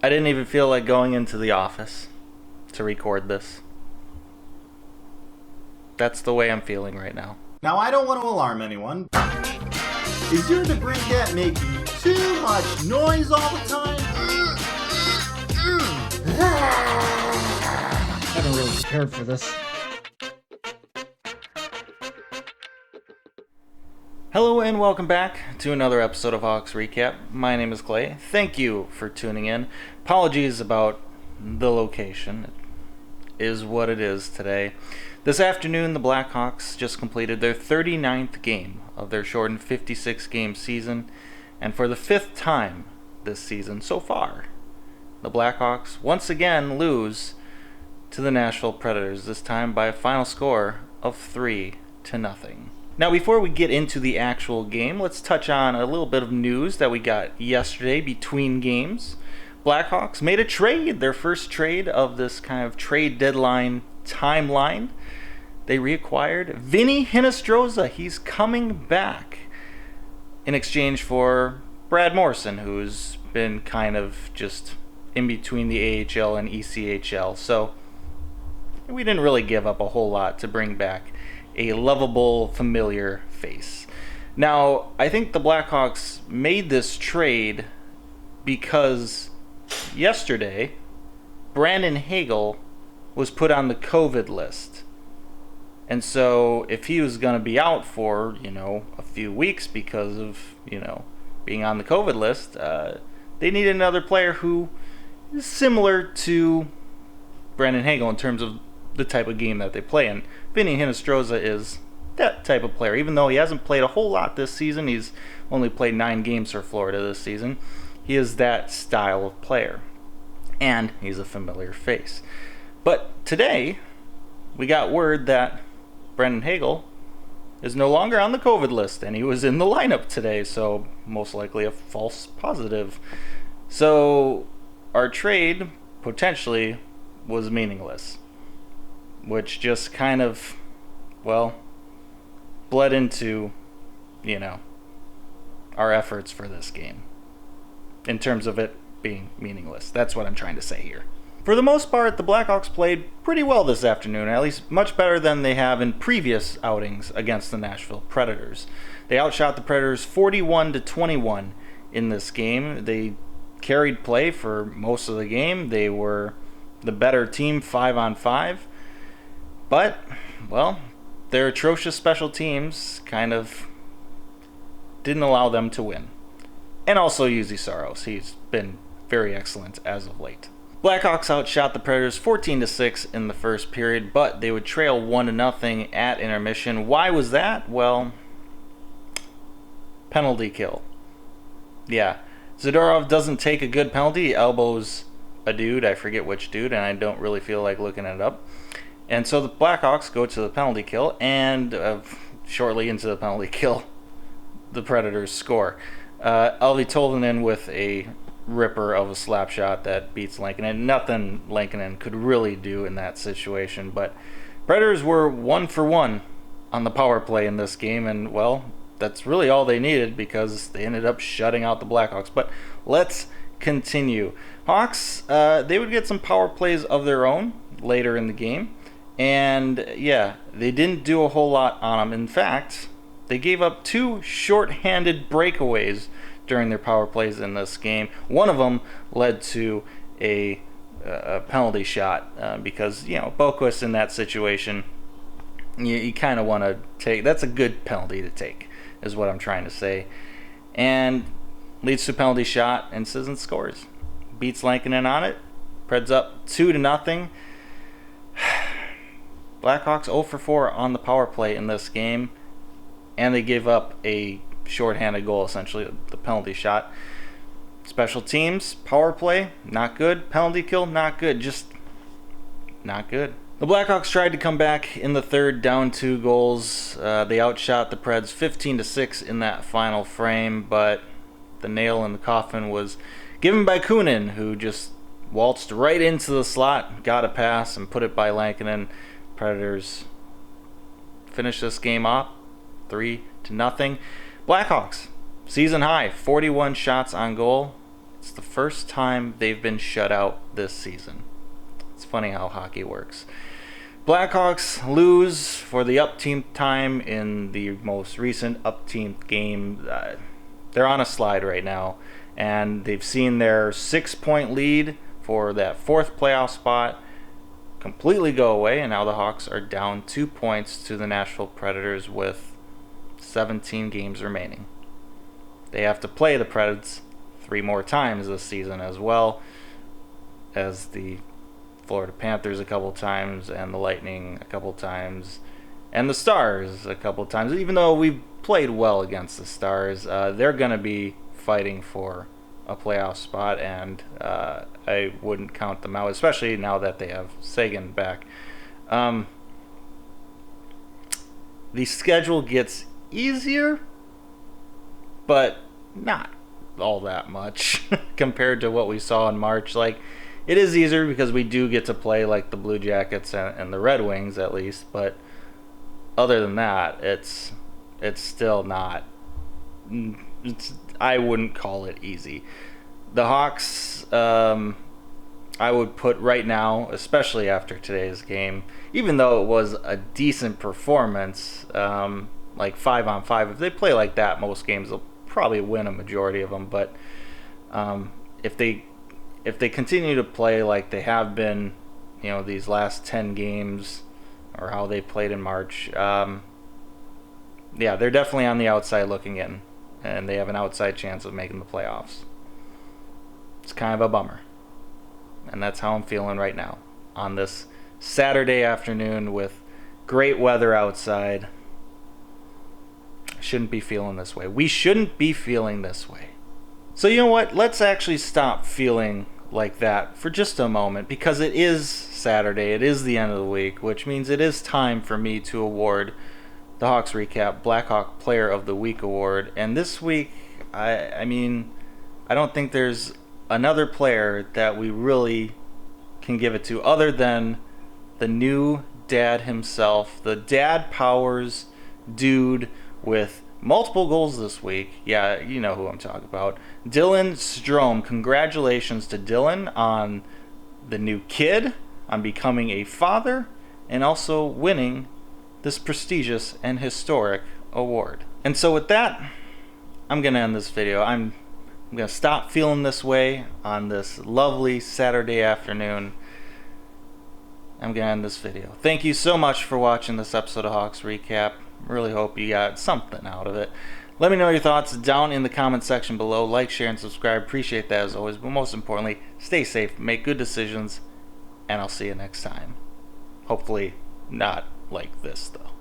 I didn't even feel like going into the office to record this. That's the way I'm feeling right now. Now, I don't want to alarm anyone. Is your debris cat making too much noise all the time? I haven't really prepared for this. Hello and welcome back to another episode of Hawks Recap. My name is Clay. Thank you for tuning in. Apologies about the location. It is what it is today. This afternoon, the Blackhawks just completed their 39th game of their shortened 56-game season. And for the 5th time this season so far, the Blackhawks once again lose to the Nashville Predators, this time by a final score of 3-0. Now, before we get into the actual game, let's touch on a little bit of news that we got yesterday between games. Blackhawks made a trade, their first trade of this kind of trade deadline timeline. They reacquired Vinny Hinostroza. He's coming back in exchange for Brad Morrison, who's been kind of just in between the AHL and ECHL. So we didn't really give up a whole lot to bring back a lovable, familiar face. Now, I think the Blackhawks made this trade because yesterday, Brandon Hagel was put on the COVID list. And so, if he was going to be out for, a few weeks because of, being on the COVID list, they needed another player who is similar to Brandon Hagel in terms of the type of game that they play. And Vinny Hinostroza is that type of player. Even though he hasn't played a whole lot this season, he's only played 9 games for Florida this season, he is that style of player. And he's a familiar face. But today, we got word that Brandon Hagel is no longer on the COVID list, and he was in the lineup today, so most likely a false positive. So our trade potentially was meaningless, which just kind of, bled into, our efforts for this game in terms of it being meaningless. That's what I'm trying to say here. For the most part, the Blackhawks played pretty well this afternoon, at least much better than they have in previous outings against the Nashville Predators. They outshot the Predators 41-21 in this game. They carried play for most of the game. They were the better team 5-on-5. But, their atrocious special teams kind of didn't allow them to win. And also Uzi Saros. He's been very excellent as of late. Blackhawks outshot the Predators 14-6 in the first period, but they would trail 1-0 at intermission. Why was that? Well, penalty kill. Yeah, Zadorov doesn't take a good penalty. He elbows a dude, I forget which dude, and I don't really feel like looking it up. And so the Blackhawks go to the penalty kill, and shortly into the penalty kill, the Predators score. Alvi Tolvanen with a ripper of a slap shot that beats Lankinen. Nothing Lankinen could really do in that situation, but Predators were 1 for 1 on the power play in this game, and that's really all they needed because they ended up shutting out the Blackhawks. But let's continue. Hawks, they would get some power plays of their own later in the game, and they didn't do a whole lot on them. In fact, they gave up 2 short-handed breakaways during their power plays in this game. One of them led to a penalty shot because, Boquist in that situation, you kind of want to take. That's a good penalty to take, is what I'm trying to say. And leads to a penalty shot, and Sissons scores. Beats Lankinen on it. Preds up 2-0. Blackhawks 0 for 4 on the power play in this game, and they gave up a shorthanded goal, essentially, the penalty shot. Special teams, power play, not good. Penalty kill, not good. Just not good. The Blackhawks tried to come back in the third, down 2 goals. They outshot the Preds 15-6 in that final frame, but the nail in the coffin was given by Kunin, who just waltzed right into the slot, got a pass, and put it by Lankinen. Predators finish this game off 3-0. Blackhawks, season high, 41 shots on goal. It's the first time they've been shut out this season. It's funny how hockey works. Blackhawks lose for the upteenth time in the most recent upteenth game. They're on a slide right now, and they've seen their 6-point lead for that fourth playoff spot completely go away, and now the Hawks are down 2 points to the Nashville Predators with 17 games remaining. They have to play the Predators 3 more times this season, as well as the Florida Panthers a couple times, and the Lightning a couple times, and the Stars a couple times. Even though we've played well against the Stars, they're going to be fighting for a playoff spot, and I wouldn't count them out, especially now that they have Sagan back. The schedule gets easier, but not all that much compared to what we saw in March. Like, it is easier because we do get to play like the Blue Jackets and the Red Wings at least, but other than that, it's still not. I wouldn't call it easy. The Hawks, I would put right now, especially after today's game, even though it was a decent performance, like 5-on-5. If they play like that most games, they'll probably win a majority of them. But if they continue to play like they have been, these last 10 games, or how they played in March, yeah, they're definitely on the outside looking in, and they have an outside chance of making the playoffs. It's kind of a bummer, and that's how I'm feeling right now on this Saturday afternoon with great weather outside. I shouldn't be feeling this way. We shouldn't be feeling this way. So you know what? Let's actually stop feeling like that for just a moment, because it is Saturday. It is the end of the week, which means it is time for me to award the Hawks Recap Blackhawk Player of the Week award. And this week, I don't think there's another player that we really can give it to other than the new dad himself, the dad powers dude with multiple goals this week. Yeah, you know who I'm talking about. Dylan Strome. Congratulations to Dylan on the new kid, on becoming a father, and also winning this prestigious and historic award. And so with that, I'm going to end this video. I'm going to stop feeling this way on this lovely Saturday afternoon. I'm going to end this video. Thank you so much for watching this episode of Hawks Recap. Really hope you got something out of it. Let me know your thoughts down in the comment section below. Like, share, and subscribe. Appreciate that as always. But most importantly, stay safe, make good decisions, and I'll see you next time. Hopefully not like this, though.